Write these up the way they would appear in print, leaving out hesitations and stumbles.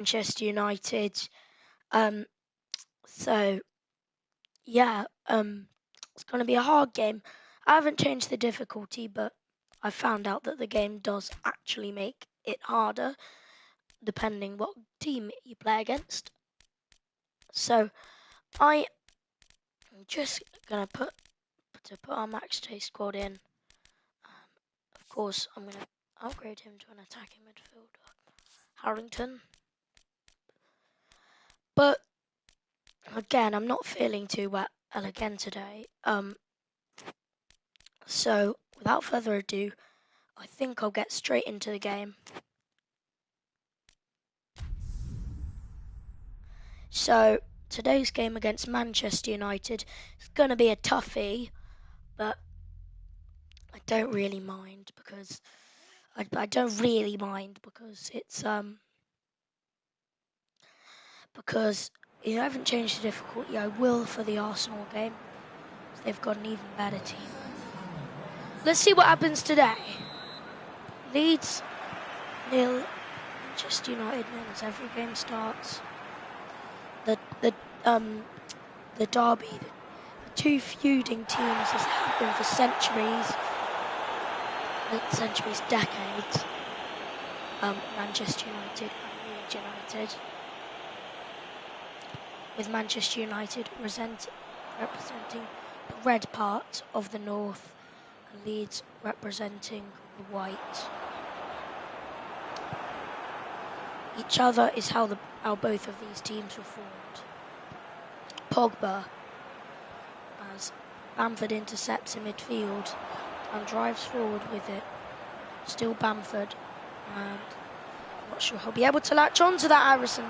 Manchester United. Um, so yeah, it's going to be a hard game. I haven't changed the difficulty, but I found out that the game does actually make it harder depending what team you play against. So I am just gonna put our max J squad in. Of course, I'm gonna upgrade him to an attacking midfielder, Harrington. But again, I'm not feeling too well again today. So without further ado, I think I'll get straight into the game. So today's game against Manchester United is going to be a toughie, but I don't really mind because it's because you haven't changed the difficulty. I will for the Arsenal game. So they've got an even better team. Let's see what happens today. Leeds 0, Manchester United 0 as every game starts. The derby, the two feuding teams has happened for centuries. Decades. Manchester United and Leeds United. With Manchester United representing the red part of the north and Leeds representing the white. Each other is how both of these teams were formed. Pogba, as Bamford intercepts in midfield and drives forward with it. Still Bamford, and I'm not sure he'll be able to latch on to that. Harrison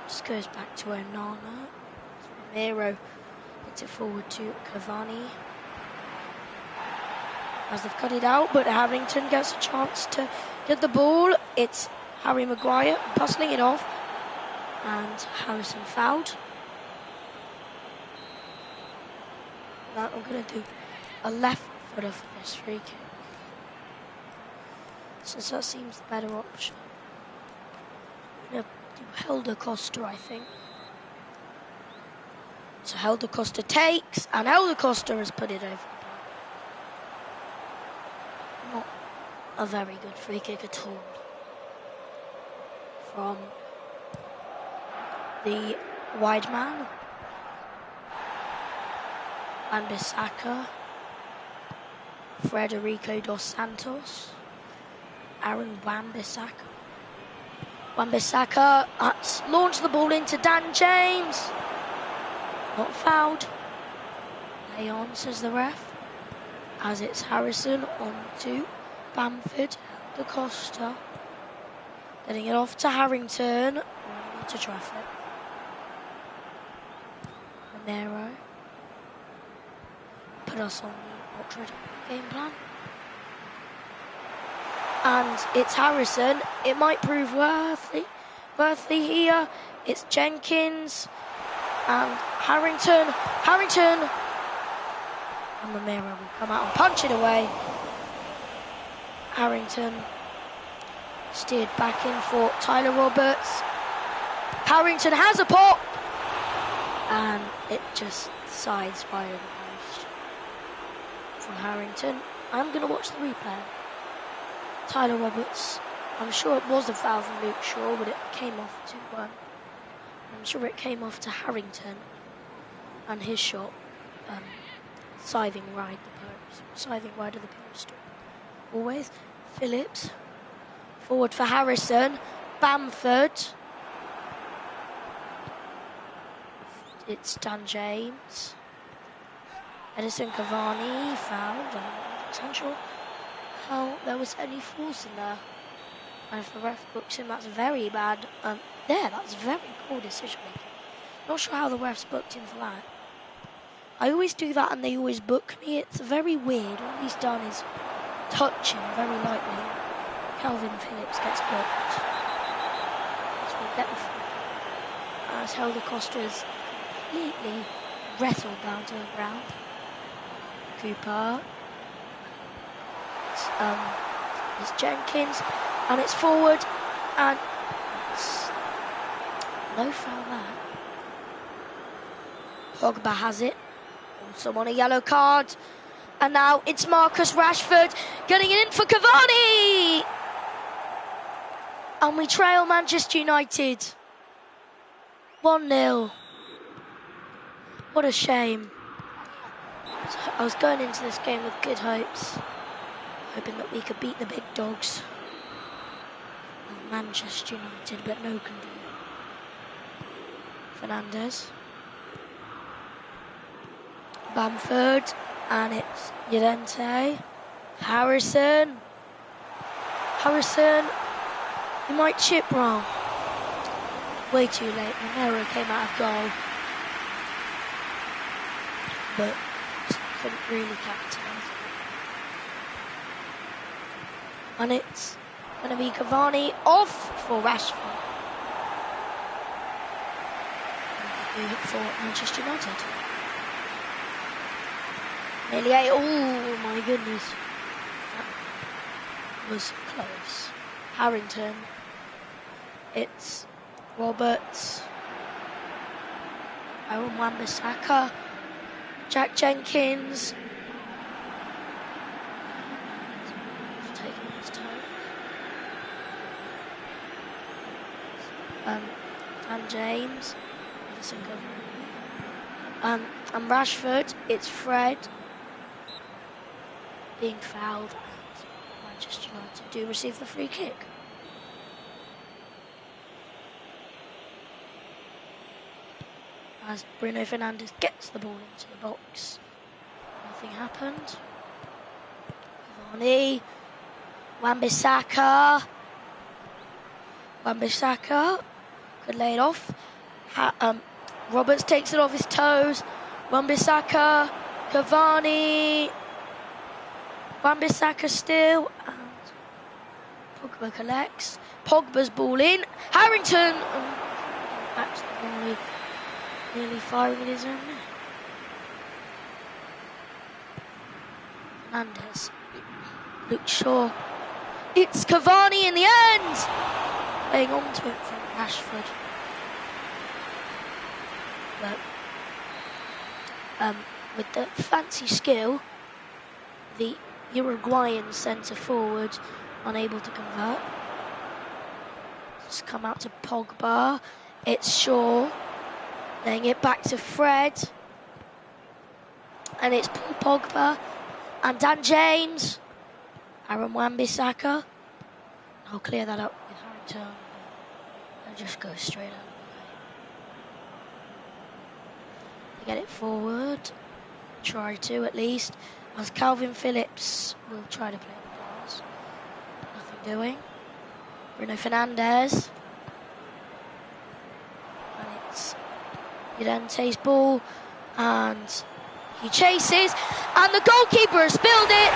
just goes back to Onana. Romero gets it forward to Cavani. As they've cut it out, but Harrington gets a chance to get the ball. It's Harry Maguire bustling it off, and Harrison fouled. Now I'm going to do a left footer for this free kick, since that seems the better option. I'm going to do Helder Costa, I think. So Helder Costa takes, and Helder Costa has put it over the bar. Not a very good free kick at all from the wide man. Wan-Bissaka, Federico dos Santos, Aaron Wan-Bissaka. Wan-Bissaka launched the ball into Dan James. Not fouled. Lay on, says the ref. As it's Harrison on to Bamford, Da Costa. Getting it off to Harrington. Running into traffic. Romero. Put us on the ultra game plan. And it's Harrison. It might prove worthy here. It's Jenkins and Harrington. And Romero will come out and punch it away. Harrington steered back in for Tyler Roberts. Harrington has a pop, and it just sides wide of the post for Harrington. I'm going to watch the replay. Tyler Roberts, I'm sure it was a foul from Luke Shaw, but it came off to I'm sure it came off to Harrington, and his shot scything wide of the post. Always Phillips forward for Harrison. Bamford. It's Dan James. Edison Cavani fouled. I'm not sure how there was any force in there. And if the ref books him, that's very bad. That's very poor decision making. Not sure how the refs booked him for that. I always do that and they always book me. It's very weird. All he's done is touch him very lightly. Calvin Phillips gets booked. So we'll get the free kick. As Helder Costa is completely wrestled down to the ground. Cooper. It's Jenkins, and it's forward, and No foul there. Pogba has it. Someone a yellow card. And now it's Marcus Rashford getting it in for Cavani. And we trail Manchester United 1-0. What a shame. I was going into this game with good hopes, hoping that we could beat the big dogs of Manchester United, but no can do. Fernandes. Bamford, and it's Llorente. Harrison, he might chip wrong. Way too late. Romero came out of goal, but couldn't really capitalise. And it's going to be Cavani off for Rashford. For Manchester United. Nearly 8. Oh my goodness. That was close. Harrington. It's Roberts. Aaron Wan-Bissaka. Jack Jenkins. Taking his time. And James. And Rashford. It's Fred. Being fouled, and Manchester United do receive the free kick. As Bruno Fernandes gets the ball into the box, nothing happened. Cavani, Wan-Bissaka could lay it off. Roberts takes it off his toes. Wan-Bissaka, Cavani. Wan-Bissaka still, and Pogba collects. Pogba's ball in. Harrington backs the ball, nearly firing in his own net. Fernandes, Luke Shaw. It's Cavani in the end, laying onto it from Rashford. But with the fancy skill, the Uruguayan centre forward unable to convert. It's come out to Pogba. It's Shaw laying it back to Fred, and it's Paul Pogba and Dan James. Aaron Wan-Bissaka. I'll clear that up with Harrington. I'll just go straight out. They get it forward. Try to at least. As Calvin Phillips will try to play the pass. Nothing doing. Bruno Fernandes. And it's Llorente's ball. And he chases. And the goalkeeper has spilled it.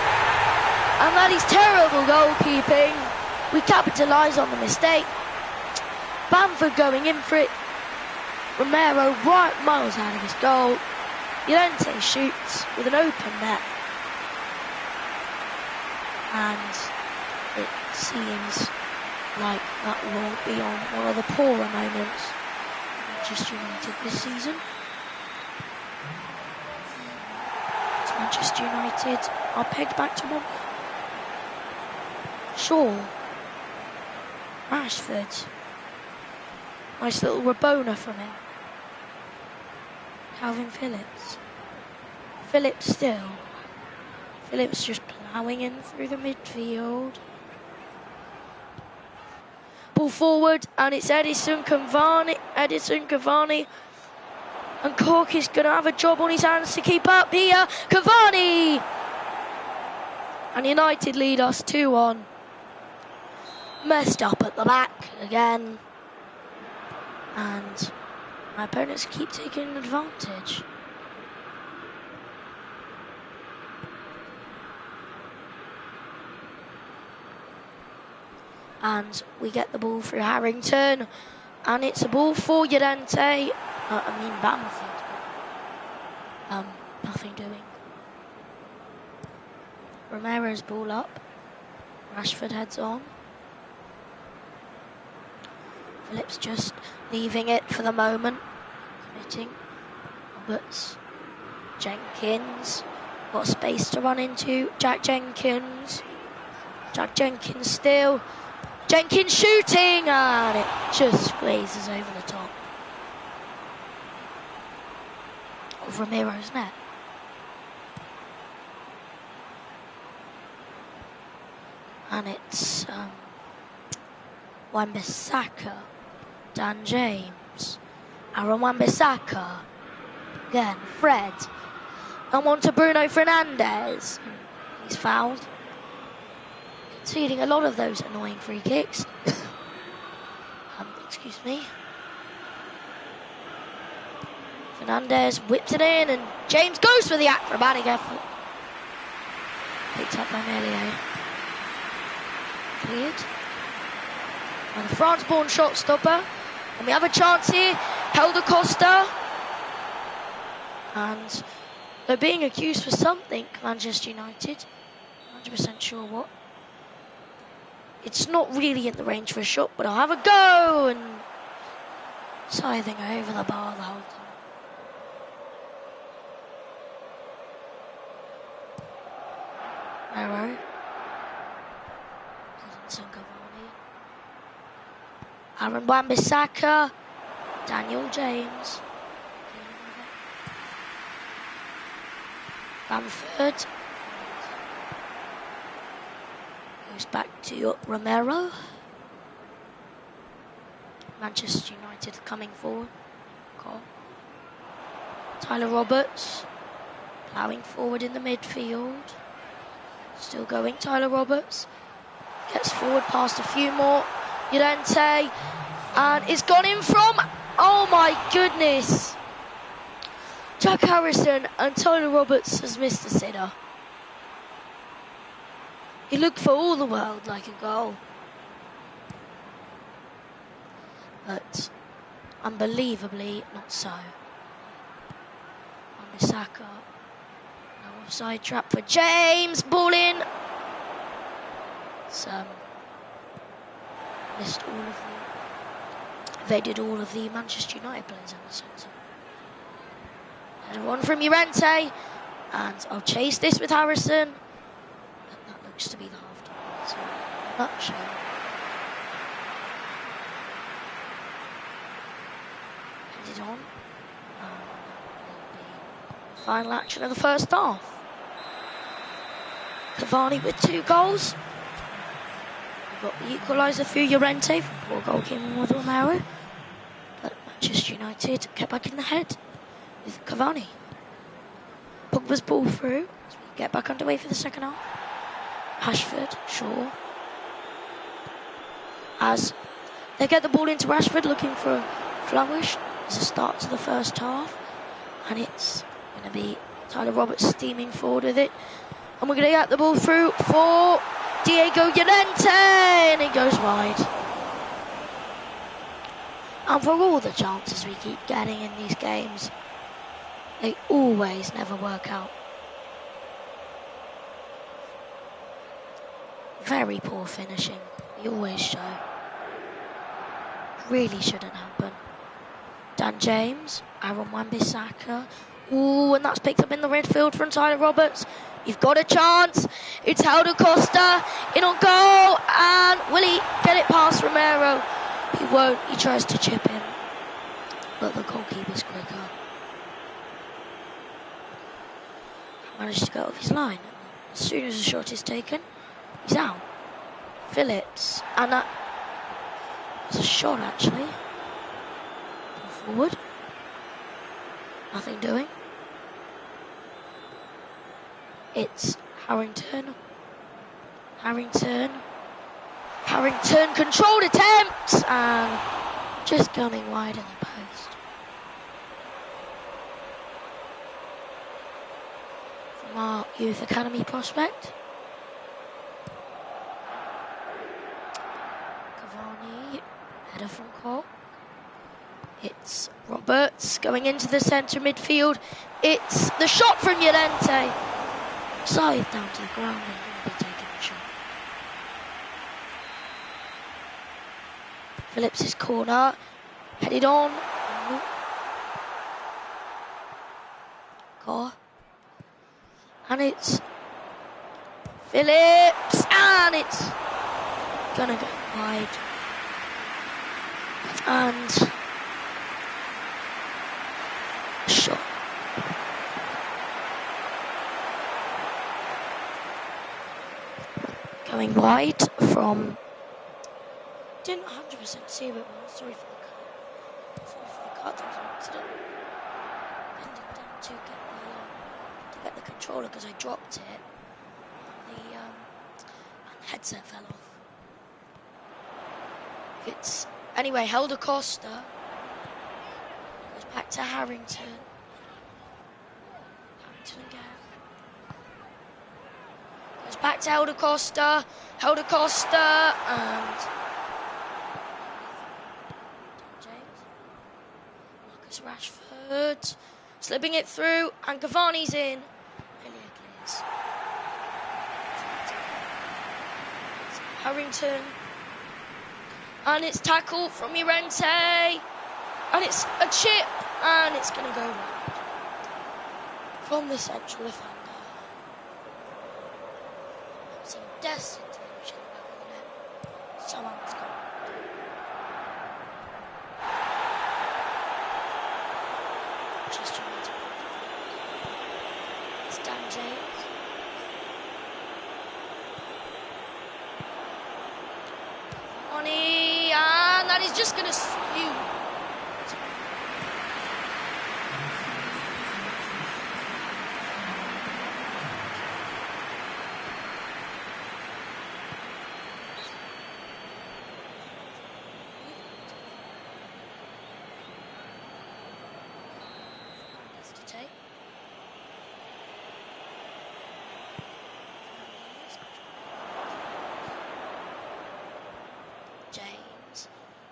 And that is terrible goalkeeping. We capitalise on the mistake. Bamford going in for it. Romero right miles out of his goal. Llorente shoots with an open net. And it seems like that will be on one of the poorer moments of Manchester United this season. It's Manchester United are pegged back to 1. Shaw. Rashford. Nice little Rabona from him. Calvin Phillips. Phillips still. Phillips just ploughing in through the midfield. Ball forward, and it's Edison Cavani. And Cork is going to have a job on his hands to keep up here. Cavani! And United lead us 2-1. Messed up at the back again. And my opponents keep taking advantage. And we get the ball through Harrington. And it's a ball for Llorente. Bamford. Nothing doing. Romero's ball up. Rashford heads on. Phillips just leaving it for the moment. Committing. Roberts. Jenkins. Got space to run into. Jack Jenkins. Jack Jenkins still. Jenkins shooting, and it just glazes over the top of Ramiro's net. And it's Wan-Bissaka, Dan James, Aaron Wan-Bissaka, again Fred, and on to Bruno Fernandes. He's fouled, conceding a lot of those annoying free kicks. Excuse me. Fernandes whips it in, and James goes for the acrobatic effort. Picked up by Melier. Cleared. And the France-born shot stopper. And we have a chance here. Helder Costa. And they're being accused for something, Manchester United. 100% sure what. It's not really in the range for a shot, but I'll have a go. And scything over the bar the whole time. Arrow. Aaron Wan-Bissaka. Daniel James. Bamford. Goes back to Romero. Manchester United coming forward. Cole. Tyler Roberts. Ploughing forward in the midfield. Still going, Tyler Roberts. Gets forward past a few more. Llorente. And it's gone in from... Oh my goodness. Jack Harrison and Tyler Roberts has missed the sitter. He looked for all the world like a goal. But unbelievably not so. Wan-Bissaka. No offside trap for James. Ball in. It's, missed all of the... Evaded all of the Manchester United players in the centre. And one from Llorente. And I'll chase this with Harrison. But that looks to be the half-time. So, not sure. Headed on. Final action of the first half. Cavani with 2 goals. We've got the equaliser through Llorente from poor goalkeeping with Romero. But Manchester United get back in the head with Cavani. Pogba's ball through as we get back underway for the second half. Rashford, Shaw. As they get the ball into Rashford looking for a flourish as a start to the first half. And it's going to be Tyler Roberts steaming forward with it. And we're going to get the ball through for Diego Llorente. And it goes wide. And for all the chances we keep getting in these games, they always never work out. Very poor finishing. We always show. Really shouldn't happen. Dan James, Aaron Wan-Bissaka. Ooh, and that's picked up in the midfield from Tyler Roberts. You've got a chance. It's Helder Costa in on goal. And will he get it past Romero? He won't. He tries to chip him. But the goalkeeper's quicker. Managed to go off his line. As soon as the shot is taken, he's out. Phillips. And that was a shot, actually. Forward. Nothing doing. It's Harrington. Harrington. Controlled attempt. And just coming wide in the post. From our youth academy prospect. Cavani. Header from Cole. It's Roberts going into the centre midfield. It's the shot from Llorente. Scythe down to the ground and will be taking the shot. Phillips' corner. Headed on. Go. And it's Phillips. And it's gonna go wide. And shot. Going wide from. Didn't 100% see it, but I'm sorry for the cut. Sorry for the cut. It was an accident. Bending down to get the controller because I dropped it. And the headset fell off. It's anyway. Helder Costa goes back to Harrington. Harrington again. Goes back to Helder Costa. Helder Costa and James. Marcus Rashford slipping it through, and Cavani's in. Elia clears. Harrington. And it's tackle from Llorente. And it's a chip. And it's going to go wide. From the central defender. Seemed destined to finish in the back of the net. Someone's gone. Just United. It's Dan James. Cavani, and that is just going to spew.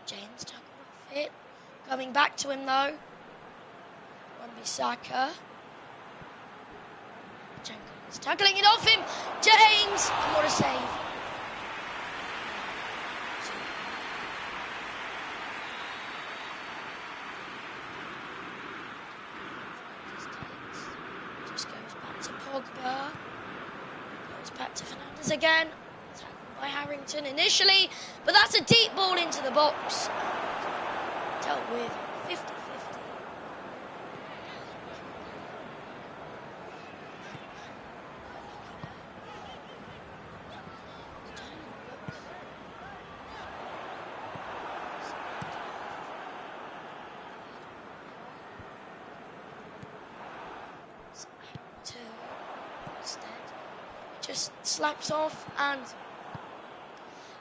James tackled off it. Coming back to him though. Wan-Bissaka. Jenkins tackling it off him. James! And what a save. Just goes back to Pogba. Goes back to Fernandes again. By Harrington initially, but that's a deep ball into the box. Dealt with 50-50. Instead, just slaps off and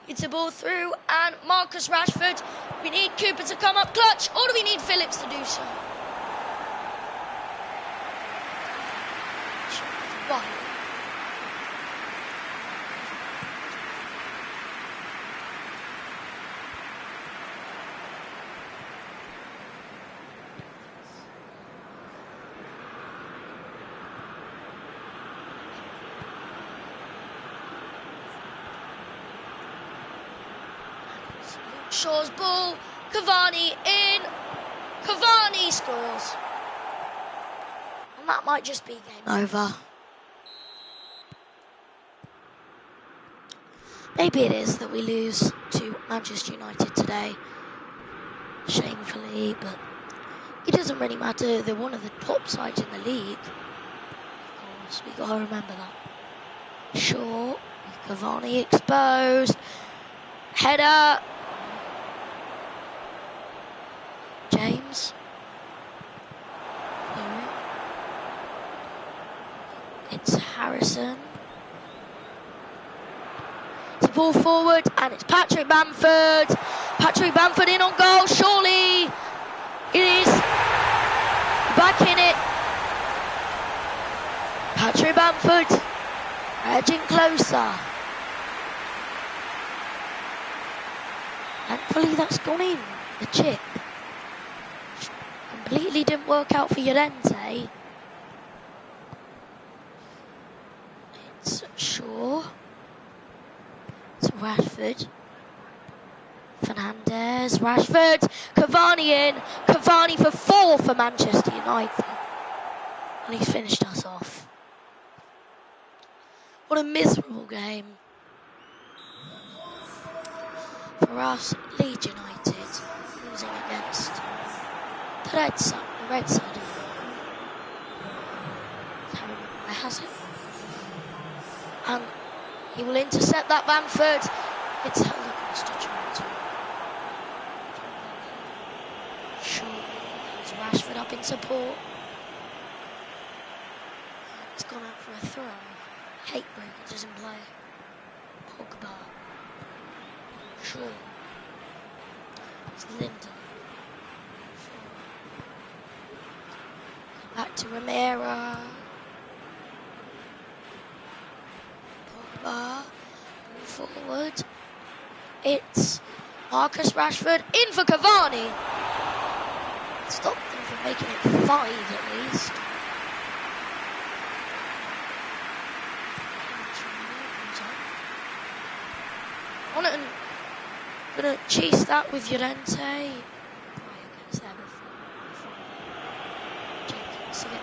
it's a ball through, and Marcus Rashford. We need Cooper to come up clutch, or do we need Phillips to do so? One. Shaw's ball, Cavani in, Cavani scores. And that might just be game over. Maybe it is that we lose to Manchester United today. Shamefully, but it doesn't really matter. They're one of the top sides in the league. Of course, we got to remember that. Shaw, Cavani exposed. Header. James. It's Harrison. It's a ball forward, and it's Patrick Bamford. Patrick Bamford in on goal, surely. It is back in it. Patrick Bamford edging closer. Thankfully that's gone in, the chip. Completely didn't work out for Llorente. It's Shaw. It's Rashford. Fernandes, Rashford, Cavani in. Cavani for 4 for Manchester United. And he's finished us off. What a miserable game for us, Leeds United, losing against the Red Side. Harry Maguire has it. And he will intercept that Bamford. It's held across to Toronto. Sure, there's Rashford up in support. It's gone out for a throw. Hate breakers in play. Pogba. Shaw. It's Linden. Back to Romero. Pogba. Forward. It's Marcus Rashford in for Cavani. Stop them from making it 5 at least. Gonna chase that with Llorente. Right against there before Jenkins to get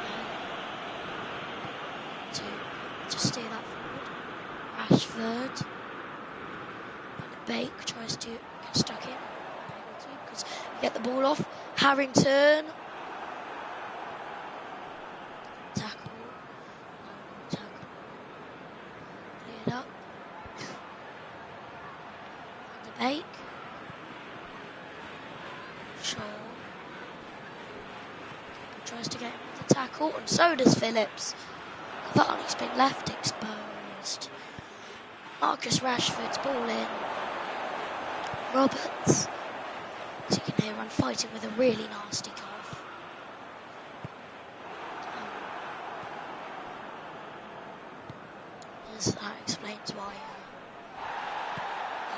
there. To steer that forward. Rashford. And Bake tries to get stuck in. Because get the ball off. Harrington. Tackle. Cleared up. Van de Beek. Shaw. Tries to get him with the tackle, and so does Phillips. Cavani's been left exposed. Marcus Rashford's ball in. Roberts. As you can hear, I'm fighting with a really nasty cough. That explains why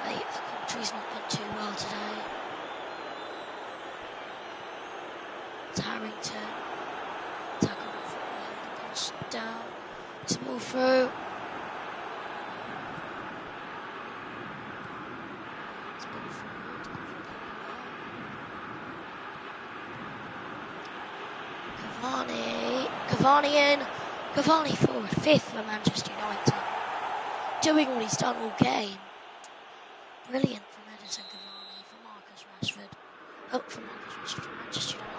the country's not been too well today. It's Harrington. Tackle the pass down. It's a ball through. It's ball forward. Cavani in. Cavani forward, 5th for Manchester United. Doing what he's done all game. Brilliant from Edison Cavani, for Marcus Rashford. Oh, from Marcus Rashford from Manchester United.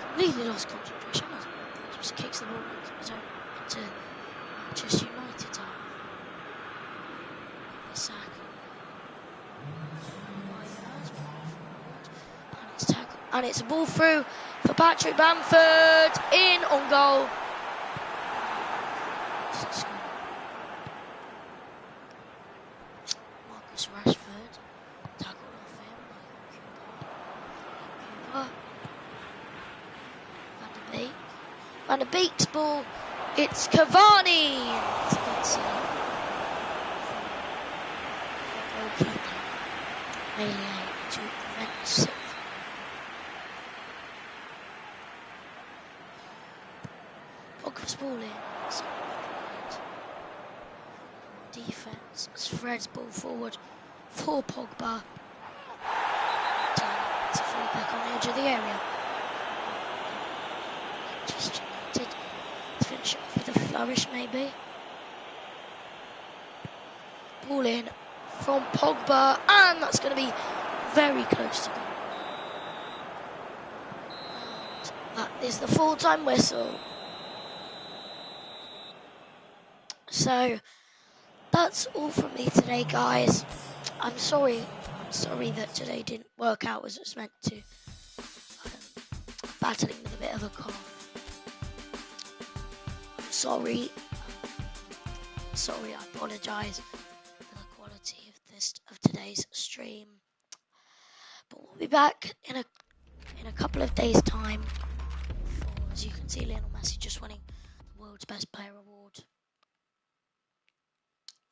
Completely lost concentration. He just kicks the ball into Manchester United's half. The sack. And it's a ball through for Patrick Bamford. In on goal. Marcus Rashford. Tackled off him. Van de Beek. Van de Beek's ball. It's Cavani. It's a good save. Goalkeeper. Melee to prevent Silva. Pogba's ball in. Defense. Fred's ball forward for Pogba. It's a free back on the edge of the area. Just United to finish off with a flourish, maybe. Ball in from Pogba, and that's going to be very close to goal. That is the full-time whistle. So that's all from me today, guys. I'm sorry that today didn't work out as it was meant to. Battling with a bit of a cough. I'm sorry. I apologise for the quality of today's stream. But we'll be back in a couple of days' time. For, as you can see, Lionel Messi just winning the World's Best Player award.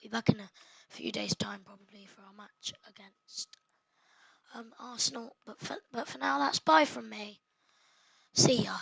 We'll be back in a few days' time, probably, for our match against Arsenal. But for now, that's bye from me. See ya.